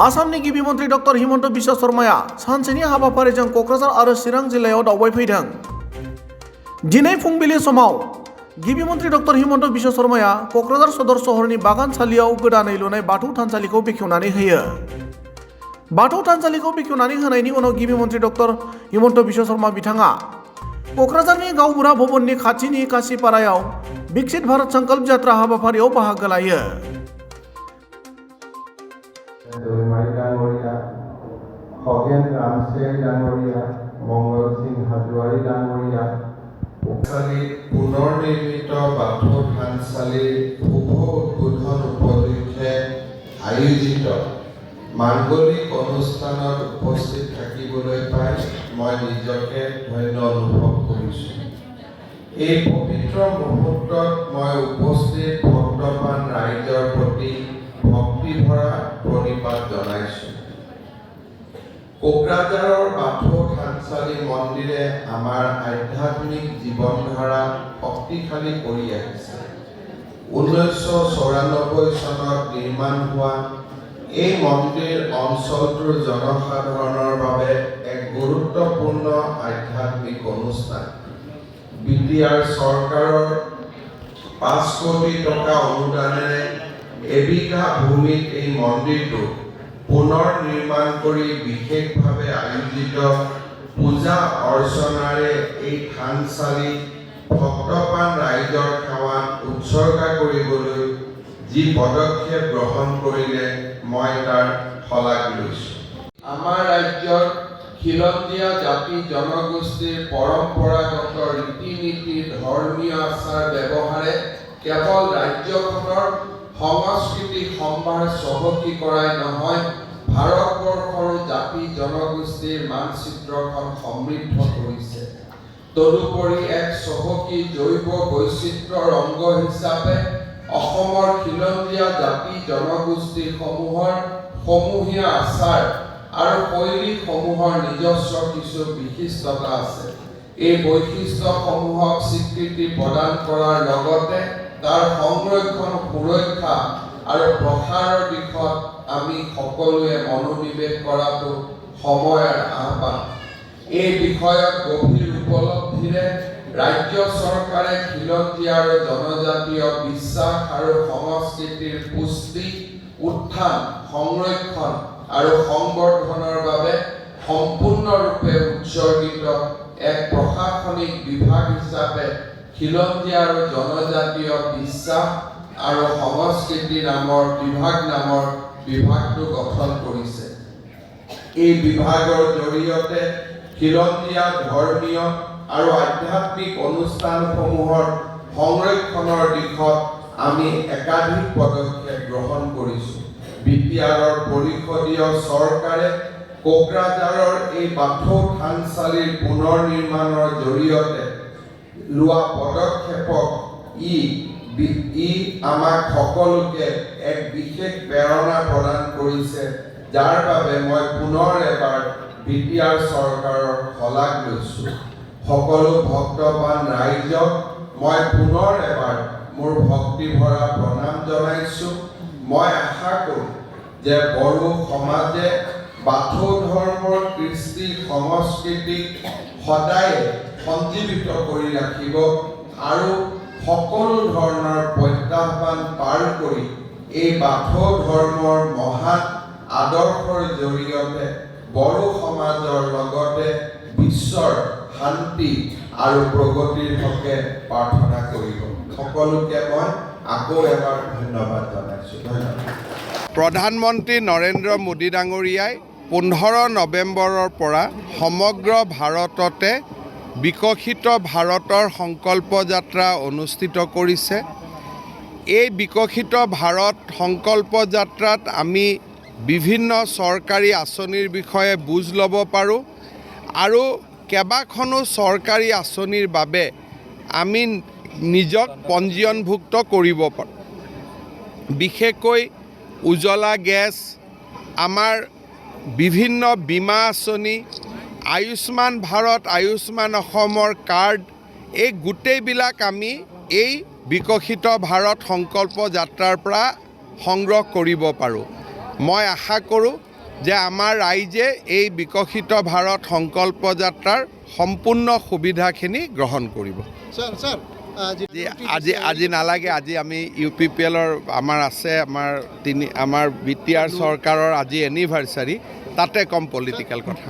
आसामनि गिबि मन्त्रि डक्टर हिमन्त बिश्व शर्माया सानसेनि हाबाफारिजों क'क्राझार आरो चिरां जिल्लायाव दावबायफैदों। दिनै फुंबिलि समाव गिबि मन्त्रि डक्टर हिमन्त बिश्व शर्माया क'क्राझार सदर सहरनि बागानसालियाव गोदानै लुनाय बाथौ थानसालिखौ बेखेवनानै होयो। बाथौ थानसालिखौ बेखेवनानै होनायनि उनाव गिबि मन्त्रि डक्टर हिमन्त बिश्व शर्मा बिथाङा क'क्राझारनि गावबुरा भवननि खाथिनि कासिपारायाव विकसित भारत संकल्प जात्रा हाबाफारियाव बाहागो लायो। खगेन रामसेर डांगरिया, मंगल सिंह हाजवारी डांगरिया, पुनर्निर्मित बाथौ थानसालिर शुभ उद्বোधन उपलक्षे आयोजित मांगलिक अनुष्ठाনত उपस्थित থাকিবলৈ পাই মই নিজকে ধন্য অনুভৱ কৰিছোঁ। এই পবিত্ৰ মুহূৰ্তত মই উপস্থিত ভক্তপ্ৰাণ ৰাইজৰ প্ৰতি ভক্তিভৰা প্ৰণিপাত জনাইছোঁ। কোকৰাঝাৰৰ বাথৌ থানচালি মন্দিৰে আমাৰ আধ্যাত্মিক জীৱনধাৰা শক্তিশালী কৰি আহিছে। 1994 চনত নিৰ্মাণ হোৱা এই মন্দিৰ অঞ্চলটোৰ জনসাধাৰণৰ বাবে এক গুৰুত্বপূৰ্ণ আধ্যাত্মিক অনুষ্ঠান। বিটিআৰ চৰকাৰৰ 5 কোটি টকা অনুদানেৰে এবিঘা ভূমিত এই মন্দিৰটো পুনৰ নিৰ্মাণ কৰি বিশেষভাৱে আয়োজিত পূজা অৰ্চনাৰে এই থানচালি ভক্তপ্ৰাণ ৰাইজৰ সেৱাত উৎসৰ্গা কৰিবলৈ যি পদক্ষেপ গ্ৰহণ কৰিলে মই তাৰ শলাগ লৈছোঁ। আমাৰ ৰাজ্যত খিলঞ্জীয়া জাতি জনগোষ্ঠীৰ পৰম্পৰাগত ৰীতি নীতি ধৰ্মীয় আচাৰ ব্যৱহাৰে কেৱল ৰাজ্যখনৰ সংস্কৃতি সম্ভাৰ চহকী কৰাই নহয়, ভাৰতবৰ্ষৰ জাতি জনগোষ্ঠীৰ মানচিত্ৰখন সমৃদ্ধ কৰিছে। তদুপৰি এক চহকী জৈৱ বৈচিত্ৰ্যৰ অংগ হিচাপে অসমৰ খিলঞ্জীয়া জাতি জনগোষ্ঠীসমূহৰ সমূহীয়া আচাৰ আৰু শৈলীসমূহৰ নিজস্ব কিছু বিশিষ্টতা আছে। এই বৈশিষ্ট্যসমূহক স্বীকৃতি প্ৰদান কৰাৰ লগতে তাৰ সংৰক্ষণ, সুৰক্ষা আৰু প্ৰসাৰৰ দিশত আমি সকলোৱে মনোনিৱেশ কৰাটো সময়ৰ আহ্বান। এই বিষয়ত গভীৰ উপলব্ধিৰে ৰাজ্য চৰকাৰে খিলঞ্জীয়া আৰু জনজাতীয় বিশ্বাস আৰু সংস্কৃতিৰ পুষ্টি, উত্থান, সংৰক্ষণ আৰু সংবৰ্ধনৰ বাবে সম্পূৰ্ণৰূপে উৎসৰ্গিত এক প্ৰশাসনিক বিভাগ হিচাপে খিলঞ্জীয়া আৰু জনজাতীয় বিশ্বাস আৰু সংস্কৃতি নামৰ বিভাগটো গঠন কৰিছে। এই বিভাগৰ জৰিয়তে খিলঞ্জীয়া ধৰ্মীয় আৰু আধ্যাত্মিক অনুষ্ঠানসমূহৰ সংৰক্ষণৰ দিশত আমি একাধিক পদক্ষেপ গ্ৰহণ কৰিছোঁ। বিটিআৰৰ পৰিষদীয় চৰকাৰে কোকৰাঝাৰৰ এই বাথৌ থানচালিৰ পুনৰ নিৰ্মাণৰ জৰিয়তে লোৱা পদক্ষেপক ই আমাক সকলোকে এক বিশেষ প্ৰেৰণা প্ৰদান কৰিছে, যাৰ বাবে মই পুনৰ এবাৰ বিটিআৰ চৰকাৰৰ শলাগ লৈছোঁ। সকলো ভক্তপ্ৰাণ ৰাইজক মই পুনৰ এবাৰ মোৰ ভক্তিভৰা প্ৰণাম জনাইছোঁ। মই আশা কৰোঁ যে বড়ো সমাজে বাথৌ ধৰ্মৰ কৃষ্টি সংস্কৃতিক সদায় সঞ্জীৱিত কৰি ৰাখিব আৰু সকলো ধৰণৰ প্ৰত্যাহ্বান পাৰ কৰি এই বাথৌ ধৰ্মৰ মহান আদৰ্শৰ জৰিয়তে বড়ো সমাজৰ লগতে বিশ্বৰ শান্তি আৰু প্ৰগতিৰ হকে প্ৰাৰ্থনা কৰিব। সকলোকে মই আকৌ এবাৰ ধন্যবাদ জনাইছোঁ। ধন্যবাদ। প্ৰধানমন্ত্ৰী নৰেন্দ্ৰ মোদী ডাঙৰীয়াই 15 নৱেম্বৰৰ পৰা সমগ্ৰ ভাৰততে বিকশিত ভাৰতৰ সংকল্প যাত্ৰা অনুষ্ঠিত কৰিছে। এই বিকশিত ভাৰত সংকল্প যাত্ৰাত আমি বিভিন্ন চৰকাৰী আঁচনিৰ বিষয়ে বুজ ল'ব পাৰোঁ আৰু কেইবাখনো চৰকাৰী আঁচনিৰ বাবে আমি নিজক পঞ্জীয়নভুক্ত কৰিব পাৰোঁ। বিশেষকৈ উজ্জ্বলা গেছ, আমাৰ বিভিন্ন বীমা আঁচনি, আয়ুষ্মান ভাৰত, আয়ুষ্মান অসমৰ কাৰ্ড, এই গোটেইবিলাক আমি এই বিকশিত ভাৰত সংকল্প যাত্ৰাৰ পৰা সংগ্ৰহ কৰিব পাৰোঁ। মই আশা কৰোঁ যে আমাৰ ৰাইজে এই বিকশিত ভাৰত সংকল্প যাত্ৰাৰ সম্পূৰ্ণ সুবিধাখিনি গ্ৰহণ কৰিব। আজি নালাগে, আজি আমি UPPLৰ আমাৰ আছে, আমাৰ BTR চৰকাৰৰ আজি এনিভাৰ্চাৰী, তাতে কম পলিটিকেল কথা।